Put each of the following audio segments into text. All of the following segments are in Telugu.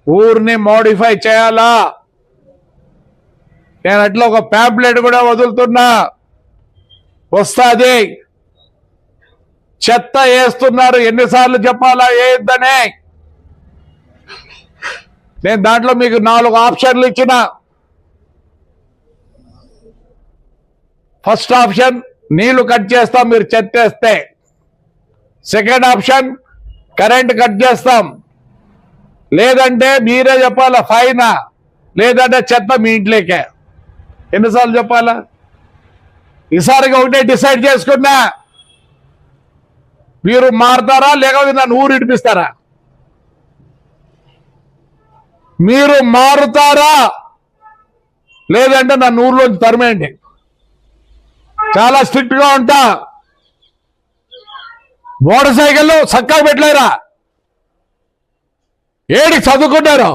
ఊరిని మోడిఫై చేయాలా? నేను అట్లా ఒక ప్యాంప్లెట్ కూడా వదులుతున్నా, వస్తుంది. చెత్త వేస్తున్నారు, ఎన్నిసార్లు చెప్పాలా వేయొద్దని. నేను దాంట్లో మీకు 4 ఆప్షన్లు ఇచ్చిన. ఫస్ట్ ఆప్షన్ నీళ్లు కట్ చేస్తాం మీరు చెత్త వేస్తే. సెకండ్ ఆప్షన్ కరెంట్ కట్ చేస్తాం. లేదంటే మీరే చెప్పాలా ఫైనా, లేదంటే చెత్త మీ ఇంట్లోకే. ఎన్నిసార్లు చెప్పాలా? ఈసారిగా ఒకటే డిసైడ్ చేసుకున్నా, మీరు మారుతారా లేకపోతే నన్ను ఊరు ఇడిపిస్తారా? మీరు మారుతారా లేదంటే నన్ను ఊర్లోంచి తరిమేయండి. చాలా స్ట్రిక్ట్ గా ఉంటా. మోటార్ సైకిళ్ళు చక్కగా పెట్టలేరా? ఏడికి చదువుకుంటారు?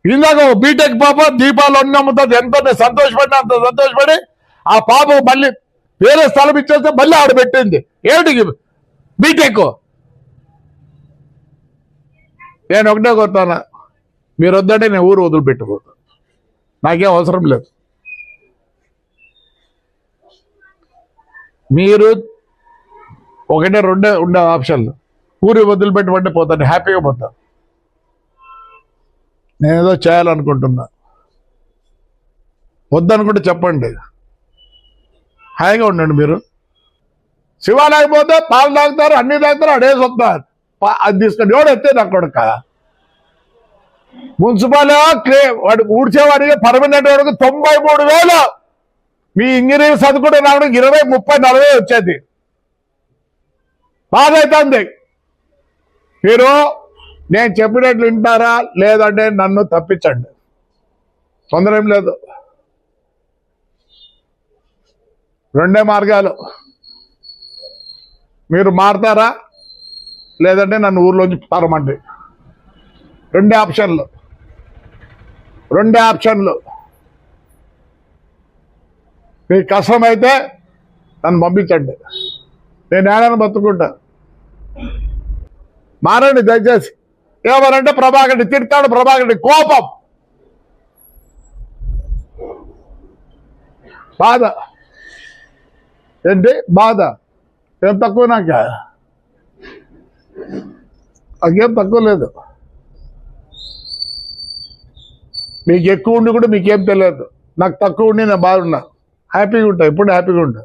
ఇందాక బీటెక్ పాప దీపాలు అన్నీ అమ్ముతుంది. ఎంత సంతోషపడినా అంత సంతోషపడి ఆ పాప మళ్ళీ వేరే స్థలం ఇచ్చేస్తే మళ్ళీ ఆవిడ పెట్టింది. ఏమిటికి బీటెక్? నేను ఒకటే కొడతాను, మీరు వద్దంటే నేను ఊరు వదిలిపెట్టిపోతాను. నాకేం అవసరం లేదు. మీరు ఒకటే రెండే ఉండే ఆప్షన్లు. ఊరి వదిలిపెట్టమంటే పోతాను, హ్యాపీగా పోతాను. నేనేదో చేయాలనుకుంటున్నా. వద్దనుకుంటే చెప్పండి, హాయిగా ఉండండి. మీరు శివాలయం పోతే పాలు తాగుతారు, అన్ని తాగుతారు, అడేసి వస్తారు. అది తీసుకొని ఎవడు ఎత్తే నా కొడుక. మున్సిపల్ వాడు ఊడ్చేవాడికి పర్మనెంట్ వాడికి 93,000. మీ ఇంజనీర్ చదువుకుంటే నాకు 20, 30, 40 వచ్చేది. బాగా అవుతుంది. మీరు నేను చెప్పినట్లు వింటారా లేదంటే నన్ను తప్పించండి, తొందర ఏం లేదు. రెండే మార్గాలు, మీరు మారుతారా లేదంటే నన్ను ఊర్లోంచి తరమండి. రెండే ఆప్షన్లు. మీకు కష్టమైతే నన్ను పంపించండి, నేను ఏడాది బతుకుంటా. మారండి దయచేసి. ఏమనంటే ప్రభాకర్ తిడతాడు, ప్రభాకర్ కోపం, బాధ. ఏంటి బాధ? ఏం తక్కువ నాకేం తక్కువ లేదు. మీకు ఎక్కువ ఉండి కూడా మీకేం తెలియదు. నాకు తక్కువ ఉండి నేను బాగున్నా, హ్యాపీగా ఉంటా, ఎప్పుడు హ్యాపీగా ఉంటా.